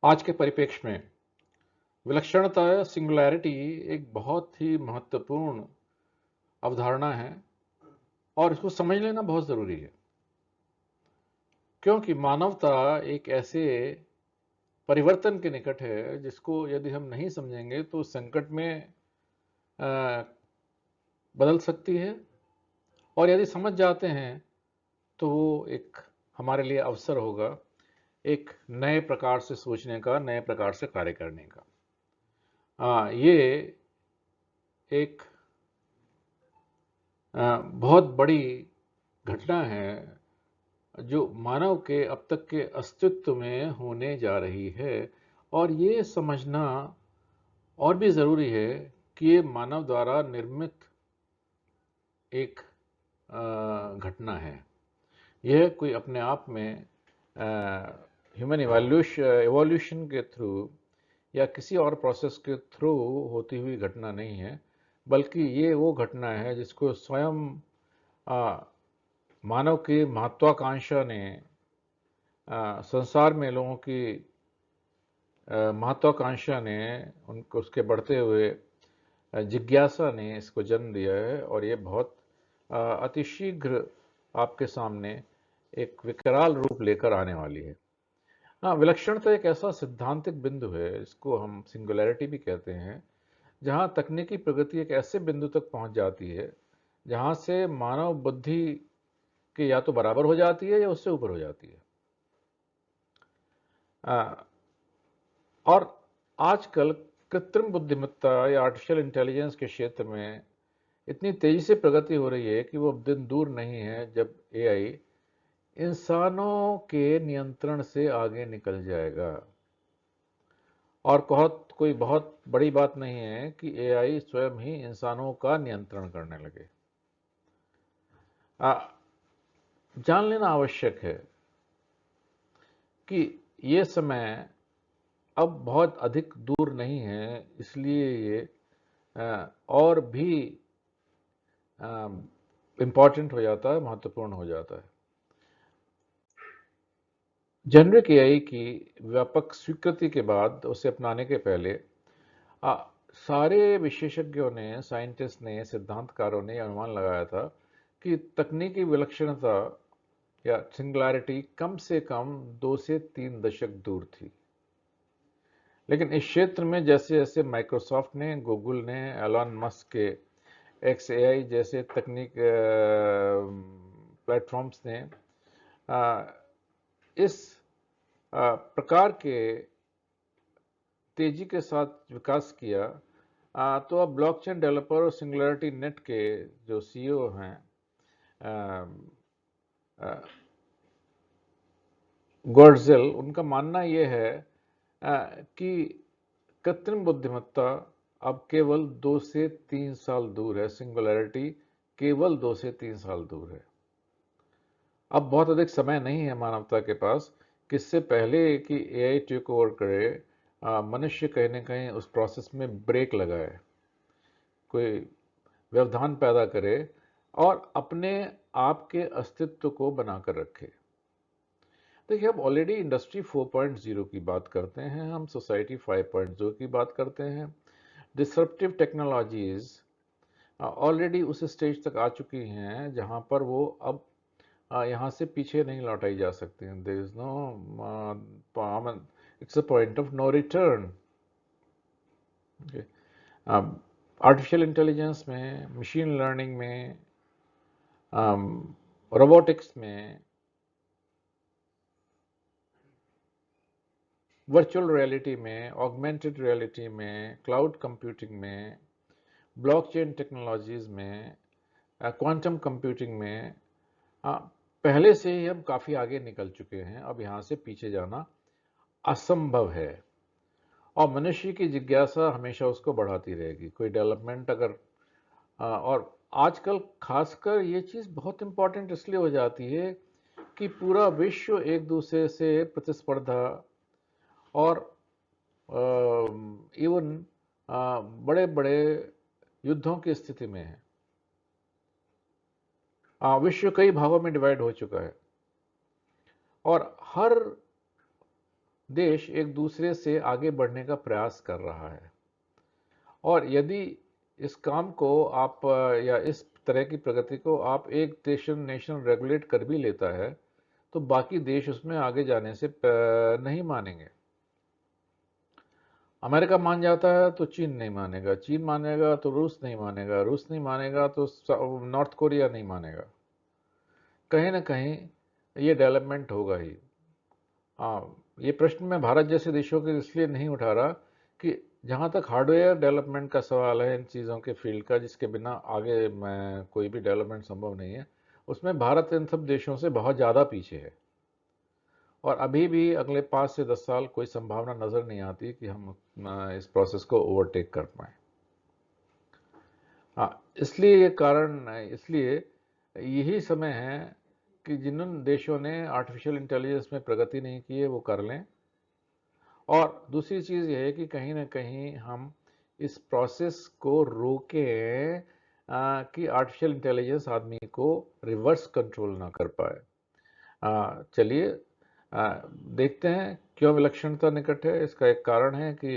आज के परिप्रेक्ष्य में विलक्षणता सिंगुलैरिटी एक बहुत ही महत्वपूर्ण अवधारणा है और इसको समझ लेना बहुत ज़रूरी है, क्योंकि मानवता एक ऐसे परिवर्तन के निकट है जिसको यदि हम नहीं समझेंगे तो संकट में बदल सकती है, और यदि समझ जाते हैं तो वो एक हमारे लिए अवसर होगा एक नए प्रकार से सोचने का, नए प्रकार से कार्य करने का। ये एक बहुत बड़ी घटना है जो मानव के अब तक के अस्तित्व में होने जा रही है, और ये समझना और भी ज़रूरी है कि ये मानव द्वारा निर्मित एक घटना है। यह कोई अपने आप में ह्यूमन एवोल्यूशन के थ्रू या किसी और प्रोसेस के थ्रू होती हुई घटना नहीं है, बल्कि ये वो घटना है जिसको स्वयं मानव की महत्वाकांक्षा ने संसार में लोगों की महत्वाकांक्षा ने उनको उसके बढ़ते हुए जिज्ञासा ने इसको जन्म दिया है, और ये बहुत अतिशीघ्र आपके सामने एक विकराल रूप लेकर आने वाली है। हाँ, विलक्षणता एक ऐसा सिद्धांतिक बिंदु है, इसको हम सिंगुलैरिटी भी कहते हैं, जहाँ तकनीकी प्रगति एक ऐसे बिंदु तक पहुँच जाती है जहाँ से मानव बुद्धि के या तो बराबर हो जाती है या उससे ऊपर हो जाती है। और आजकल कृत्रिम बुद्धिमत्ता या आर्टिफिशियल इंटेलिजेंस के क्षेत्र में इतनी तेजी से प्रगति हो रही है कि वो दिन दूर नहीं है जब एआई इंसानों के नियंत्रण से आगे निकल जाएगा। और कोई बहुत बड़ी बात नहीं है कि एआई स्वयं ही इंसानों का नियंत्रण करने लगे। जान लेना आवश्यक है कि ये समय अब बहुत अधिक दूर नहीं है, इसलिए ये और भी इम्पॉर्टेंट हो जाता है, महत्वपूर्ण हो जाता है। जेनरिक एआई की व्यापक स्वीकृति के बाद, उसे अपनाने के पहले सारे विशेषज्ञों ने, साइंटिस्ट ने, सिद्धांतकारों ने अनुमान लगाया था कि तकनीकी विलक्षणता या सिंगुलैरिटी कम से कम 2 से 3 दशक दूर थी। लेकिन इस क्षेत्र में जैसे जैसे माइक्रोसॉफ्ट ने, गूगल ने, एलन मस्क के XAI जैसे तकनीक प्लेटफॉर्म्स ने इस प्रकार के तेजी के साथ विकास किया, तो अब ब्लॉकचेन डेवलपर और सिंगुलैरिटी नेट के जो CEO हैं, गोर्डजेल, उनका मानना ये है कि कृत्रिम बुद्धिमत्ता अब केवल 2 से 3 साल दूर है, सिंगुलैरिटी केवल 2 से 3 साल दूर है। अब बहुत अधिक समय नहीं है मानवता के पास कि इससे पहले कि एआई टेक ओवर करे, मनुष्य कहीं ना कहीं उस प्रोसेस में ब्रेक लगाए, कोई व्यवधान पैदा करे और अपने आप के अस्तित्व को बनाकर रखे। देखिए, हम ऑलरेडी इंडस्ट्री 4.0 की बात करते हैं, हम सोसाइटी 5.0 की बात करते हैं। डिसरप्टिव टेक्नोलॉजीज ऑलरेडी उस स्टेज तक आ चुकी हैं जहां पर वो अब यहाँ से पीछे नहीं लौटाई जा सकती हैं। There is no, it's a point of no return. Artificial intelligence में, मशीन लर्निंग में, रोबोटिक्स में, वर्चुअल रियलिटी में, ऑगमेंटेड रियलिटी में, क्लाउड कंप्यूटिंग में, ब्लॉकचेन टेक्नोलॉजीज में, क्वांटम कंप्यूटिंग में पहले से ही हम काफ़ी आगे निकल चुके हैं। अब यहाँ से पीछे जाना असंभव है, और मनुष्य की जिज्ञासा हमेशा उसको बढ़ाती रहेगी। कोई डेवलपमेंट अगर और आजकल खासकर ये चीज़ बहुत इम्पॉर्टेंट इसलिए हो जाती है कि पूरा विश्व एक दूसरे से प्रतिस्पर्धा और इवन बड़े बड़े युद्धों की स्थिति में है। विश्व कई भागों में डिवाइड हो चुका है, और हर देश एक दूसरे से आगे बढ़ने का प्रयास कर रहा है। और यदि इस काम को आप या इस तरह की प्रगति को आप एक नेशन रेगुलेट कर भी लेता है, तो बाकी देश उसमें आगे जाने से नहीं मानेंगे। अमेरिका मान जाता है तो चीन नहीं मानेगा, चीन मानेगा तो रूस नहीं मानेगा, रूस नहीं मानेगा तो नॉर्थ कोरिया नहीं मानेगा। कहीं ना कहीं ये डेवलपमेंट होगा ही। हाँ, ये प्रश्न मैं भारत जैसे देशों के इसलिए नहीं उठा रहा कि जहाँ तक हार्डवेयर डेवलपमेंट का सवाल है इन चीज़ों के फील्ड का, जिसके बिना आगे मैं कोई भी डेवलपमेंट संभव नहीं है, उसमें भारत इन सब देशों से बहुत ज़्यादा पीछे है। और अभी भी अगले 5 से 10 साल कोई संभावना नज़र नहीं आती कि हम इस प्रोसेस को ओवरटेक कर पाएँ। हाँ, इसलिए यही समय है कि जिन देशों ने आर्टिफिशियल इंटेलिजेंस में प्रगति नहीं की है वो कर लें। और दूसरी चीज़ ये है कि कहीं ना कहीं हम इस प्रोसेस को रोकें कि आर्टिफिशियल इंटेलिजेंस आदमी को रिवर्स कंट्रोल ना कर पाए। चलिए देखते हैं क्यों विलक्षणता निकट है। इसका एक कारण है कि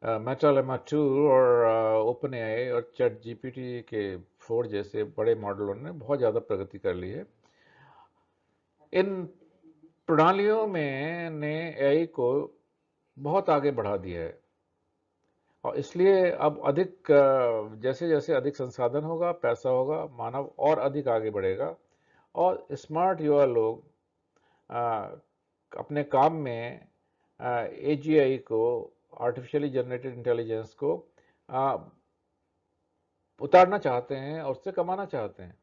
मेटा लेमा 2 और ओपन एआई और चैट जीपीटी के 4 जैसे बड़े मॉडलों ने बहुत ज़्यादा प्रगति कर ली है। इन प्रणालियों में ने एआई को बहुत आगे बढ़ा दिया है और इसलिए अब अधिक जैसे जैसे अधिक संसाधन होगा, पैसा होगा, मानव और अधिक आगे बढ़ेगा और स्मार्ट युवा लोग अ, अपने काम में एजीआई को, आर्टिफिशियली जनरेटेड इंटेलिजेंस को अ, उतारना चाहते हैं और उससे कमाना चाहते हैं।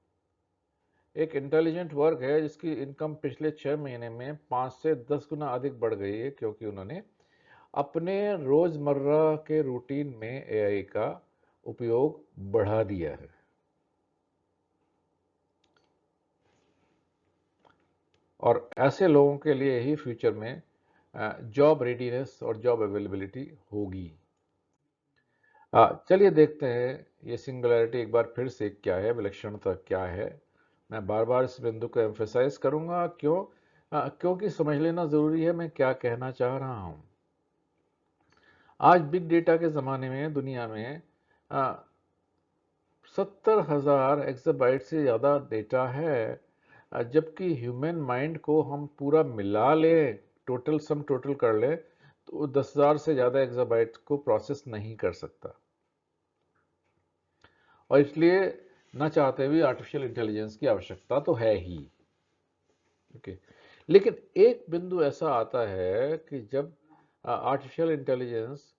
एक इंटेलिजेंट वर्ग है जिसकी इनकम पिछले 6 महीने में 5 से 10 गुना अधिक बढ़ गई है, क्योंकि उन्होंने अपने रोजमर्रा के रूटीन में एआई का उपयोग बढ़ा दिया है। और ऐसे लोगों के लिए ही फ्यूचर में जॉब रेडीनेस और जॉब अवेलेबिलिटी होगी। चलिए देखते हैं ये सिंगुलैरिटी एक बार फिर से क्या है, विलक्षणता क्या है। मैं बार बार इस बिंदु को एम्फेसाइज करूंगा, क्योंकि समझ लेना ज़रूरी है मैं क्या कहना चाह रहा हूँ। आज बिग डेटा के ज़माने में दुनिया में 70,000 एक्साबाइट से ज़्यादा डेटा है, जबकि ह्यूमन माइंड को हम पूरा मिला लें, टोटल कर लें, तो 10,000 से ज़्यादा एक्साबाइट को प्रोसेस नहीं कर सकता। और इसलिए ना चाहते हुए आर्टिफिशियल इंटेलिजेंस की आवश्यकता तो है ही। ओके, लेकिन एक बिंदु ऐसा आता है कि जब आर्टिफिशियल इंटेलिजेंस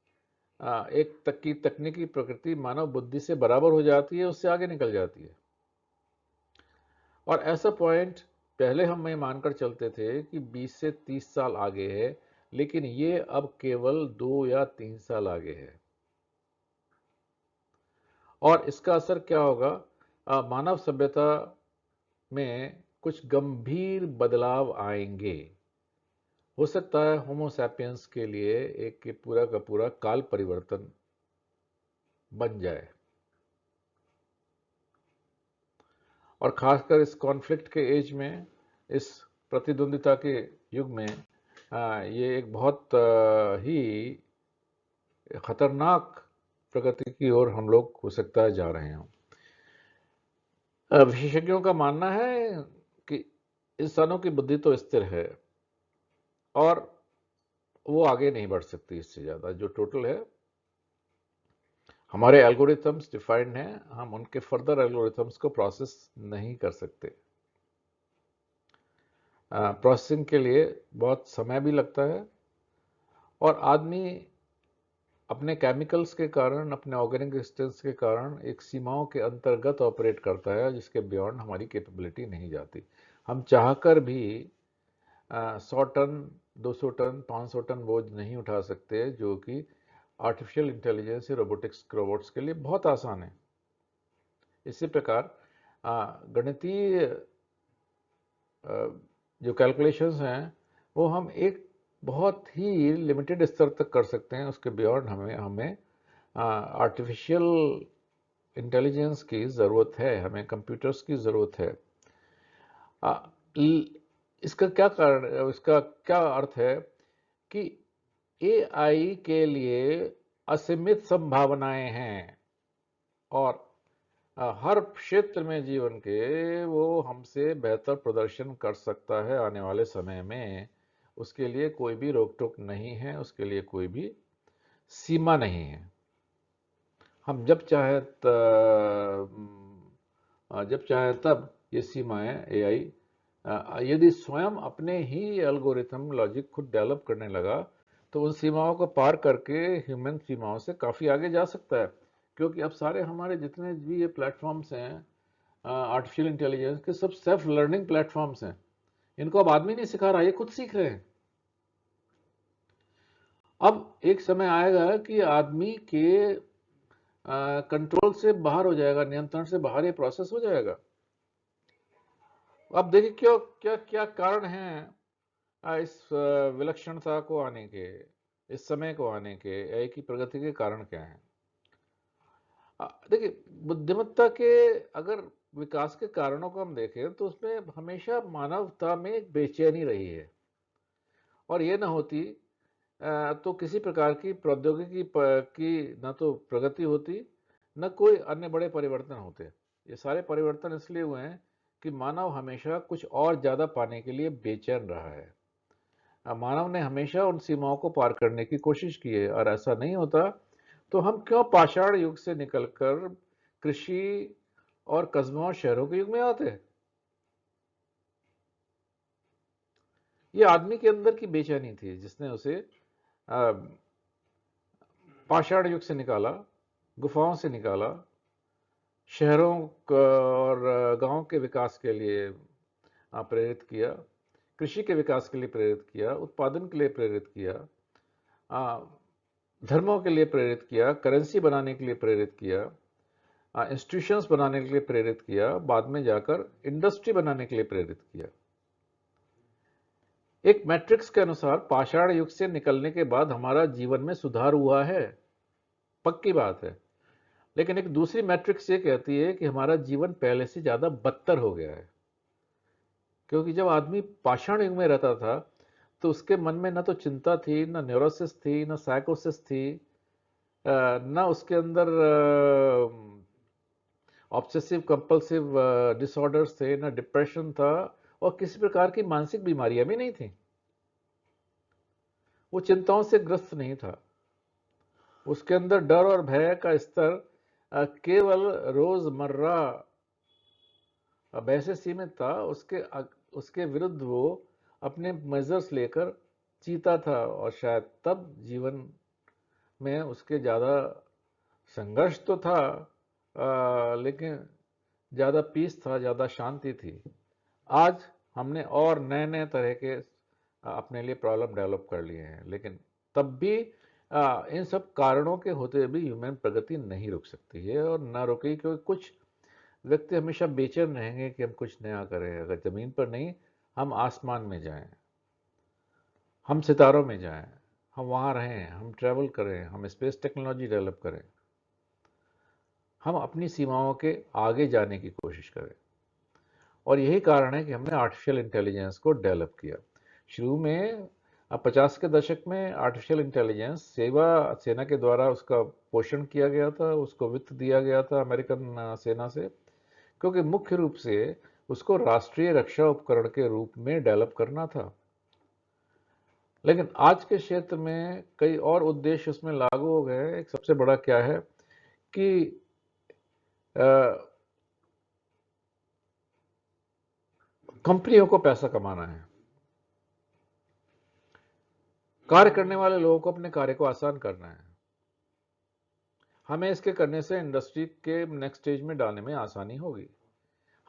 तकनीकी प्रकृति मानव बुद्धि से बराबर हो जाती है, उससे आगे निकल जाती है। और ऐसा पॉइंट पहले हम ये मानकर चलते थे कि 20 से 30 साल आगे है, लेकिन ये अब केवल 2 या 3 साल आगे है। और इसका असर क्या होगा? मानव सभ्यता में कुछ गंभीर बदलाव आएंगे। हो सकता है होमो सैपियंस के लिए एक पूरा का पूरा काल परिवर्तन बन जाए। और खासकर इस कॉन्फ्लिक्ट के एज में, इस प्रतिद्वंदिता के युग में, ये एक बहुत ही खतरनाक प्रगति की ओर हम लोग हो सकता है जा रहे हैं। विशेषज्ञों का मानना है कि इंसानों की बुद्धि तो स्थिर है और वो आगे नहीं बढ़ सकती इससे ज़्यादा। जो टोटल है, हमारे एल्गोरिथम्स डिफाइंड हैं, हम उनके फर्दर एल्गोरिथम्स को प्रोसेस नहीं कर सकते। प्रोसेसिंग के लिए बहुत समय भी लगता है और आदमी अपने केमिकल्स के कारण, अपने ऑर्गेनिक रेजिस्टेंस के कारण एक सीमाओं के अंतर्गत ऑपरेट करता है, जिसके बियॉन्ड हमारी कैपेबिलिटी नहीं जाती। हम चाहकर भी 100 टन, 200 टन, 500 टन बोझ नहीं उठा सकते, जो कि आर्टिफिशियल इंटेलिजेंस या रोबोट्स के लिए बहुत आसान है। इसी प्रकार गणितीय जो कैलकुलेशंस हैं वो हम एक बहुत ही लिमिटेड स्तर तक कर सकते हैं, उसके बियॉन्ड हमें आर्टिफिशियल इंटेलिजेंस की ज़रूरत है, हमें कंप्यूटर्स की ज़रूरत है। इसका क्या कारण, इसका क्या अर्थ है कि एआई के लिए असीमित संभावनाएं हैं और हर क्षेत्र में जीवन के वो हमसे बेहतर प्रदर्शन कर सकता है आने वाले समय में। उसके लिए कोई भी रोक टोक नहीं है, उसके लिए कोई भी सीमा नहीं है। हम जब चाहे जब चाहे तब ये सीमाएं एआई यदि स्वयं अपने ही एल्गोरिथम लॉजिक खुद डेवलप करने लगा तो उन सीमाओं को पार करके ह्यूमन सीमाओं से काफ़ी आगे जा सकता है। क्योंकि अब सारे हमारे जितने भी ये प्लेटफॉर्म्स हैं आर्टिफिशियल इंटेलिजेंस के, सब सेल्फ लर्निंग प्लेटफॉर्म्स हैं। इनको अब आदमी नहीं सिखा रहा, ये खुद सीख रहे हैं। अब एक समय आएगा कि आदमी के कंट्रोल से बाहर हो जाएगा, नियंत्रण से बाहर ये प्रोसेस हो जाएगा। अब देखिए क्यों, क्या क्या कारण हैं इस विलक्षणता को आने के, इस समय को आने के, एआई की प्रगति के कारण क्या हैं। देखिए, बुद्धिमत्ता के अगर विकास के कारणों को हम देखें तो उसमें हमेशा मानवता में एक बेचैनी रही है, और ये ना होती तो किसी प्रकार की प्रौद्योगिकी की न तो प्रगति होती, न कोई अन्य बड़े परिवर्तन होते। ये सारे परिवर्तन इसलिए हुए हैं कि मानव हमेशा कुछ और ज़्यादा पाने के लिए बेचैन रहा है। मानव ने हमेशा उन सीमाओं को पार करने की कोशिश की है, और ऐसा नहीं होता तो हम क्यों पाषाण युग से निकलकर कृषि और कस्बों और शहरों के युग में आते हैं। ये आदमी के अंदर की बेचैनी थी जिसने उसे पाषाण युग से निकाला, गुफाओं से निकाला, शहरों और गांव के विकास के लिए प्रेरित किया, कृषि के विकास के लिए प्रेरित किया, उत्पादन के लिए प्रेरित किया, धर्मों के लिए प्रेरित किया, करेंसी बनाने के लिए प्रेरित किया, इंस्टीट्यूशंस बनाने के लिए प्रेरित किया, बाद में जाकर इंडस्ट्री बनाने के लिए प्रेरित किया। एक मैट्रिक्स के अनुसार पाषाण युग से निकलने के बाद हमारा जीवन में सुधार हुआ है, पक्की बात है। लेकिन एक दूसरी मैट्रिक्स ये कहती है कि हमारा जीवन पहले से ज्यादा बदतर हो गया है। क्योंकि जब आदमी पाषाण युग में रहता था तो उसके मन में न तो चिंता थी, न न्यूरोसिस थी, न साइकोसिस थी, न उसके अंदर ऑब्सेसिव कंपल्सिव डिसऑर्डर्स थे, न डिप्रेशन था, और किसी प्रकार की मानसिक बीमारियां भी नहीं थी। वो चिंताओं से ग्रस्त नहीं था। उसके अंदर डर और भय का स्तर केवल रोजमर्रा वैसे सीमित था। उसके विरुद्ध वो अपने मेजर्स लेकर जीता था, और शायद तब जीवन में उसके ज़्यादा संघर्ष तो था, लेकिन ज़्यादा पीस था, ज़्यादा शांति थी। आज हमने और नए नए तरह के अपने लिए प्रॉब्लम डेवलप कर लिए हैं, लेकिन तब भी इन सब कारणों के होते भी ह्यूमन प्रगति नहीं रुक सकती है, और ना रुकेगी, क्योंकि कुछ व्यक्ति हमेशा बेचैन रहेंगे कि हम कुछ नया करें। अगर ज़मीन पर नहीं, हम आसमान में जाएं, हम सितारों में जाएं, हम वहाँ रहें, हम ट्रैवल करें, हम स्पेस टेक्नोलॉजी डेवलप करें, हम अपनी सीमाओं के आगे जाने की कोशिश करें। और यही कारण है कि हमने आर्टिफिशियल इंटेलिजेंस को डेवलप किया। शुरू में 50 के दशक में आर्टिफिशियल इंटेलिजेंस सेना के द्वारा उसका पोषण किया गया था, उसको वित्त दिया गया था अमेरिकन सेना से, क्योंकि मुख्य रूप से उसको राष्ट्रीय रक्षा उपकरण के रूप में डेवलप करना था। लेकिन आज के क्षेत्र में कई और उद्देश्य उसमें लागू हो गए हैं। एक सबसे बड़ा क्या है कि कंपनियों को पैसा कमाना है, कार्य करने वाले लोगों को अपने कार्य को आसान करना है। हमें इसके करने से इंडस्ट्री के नेक्स्ट स्टेज में डालने में आसानी होगी,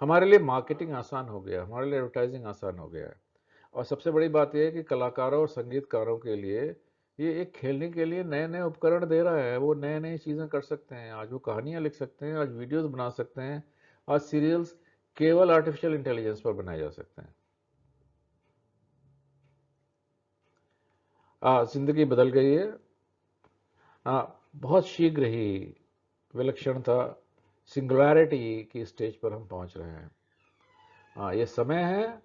हमारे लिए मार्केटिंग आसान हो गया, हमारे लिए एडवर्टाइजिंग आसान हो गया है। और सबसे बड़ी बात यह है कि कलाकारों और संगीतकारों के लिए ये एक खेलने के लिए नए नए उपकरण दे रहा है। वो नए नई चीज़ें कर सकते हैं। आज वो कहानियाँ लिख सकते हैं, आज वीडियोस बना सकते हैं, आज सीरियल्स केवल आर्टिफिशियल इंटेलिजेंस पर बनाए जा सकते हैं। जिंदगी बदल गई है। बहुत शीघ्र ही विलक्षणता, सिंगुलैरिटी की स्टेज पर हम पहुंच रहे हैं। ये समय है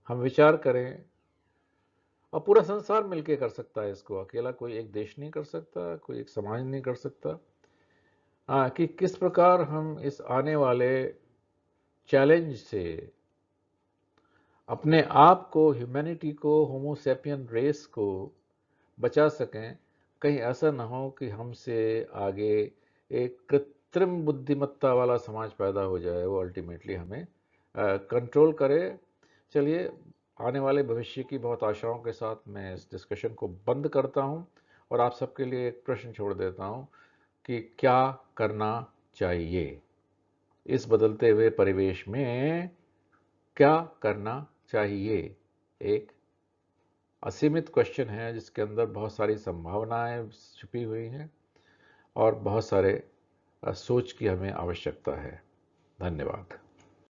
हम विचार करें, और पूरा संसार मिलके कर सकता है इसको, अकेला कोई एक देश नहीं कर सकता, कोई एक समाज नहीं कर सकता। हाँ, कि किस प्रकार हम इस आने वाले चैलेंज से अपने आप को, ह्यूमैनिटी को, होमो सैपियन रेस को बचा सकें। कहीं ऐसा ना हो कि हमसे आगे एक कृत्रिम बुद्धिमत्ता वाला समाज पैदा हो जाए, वो अल्टीमेटली हमें कंट्रोल करे। चलिए, आने वाले भविष्य की बहुत आशाओं के साथ मैं इस डिस्कशन को बंद करता हूं और आप सबके लिए एक प्रश्न छोड़ देता हूं कि क्या करना चाहिए इस बदलते हुए परिवेश में, क्या करना चाहिए। एक असीमित क्वेश्चन है जिसके अंदर बहुत सारी संभावनाएं छुपी हुई हैं और बहुत सारे सोच की हमें आवश्यकता है। धन्यवाद।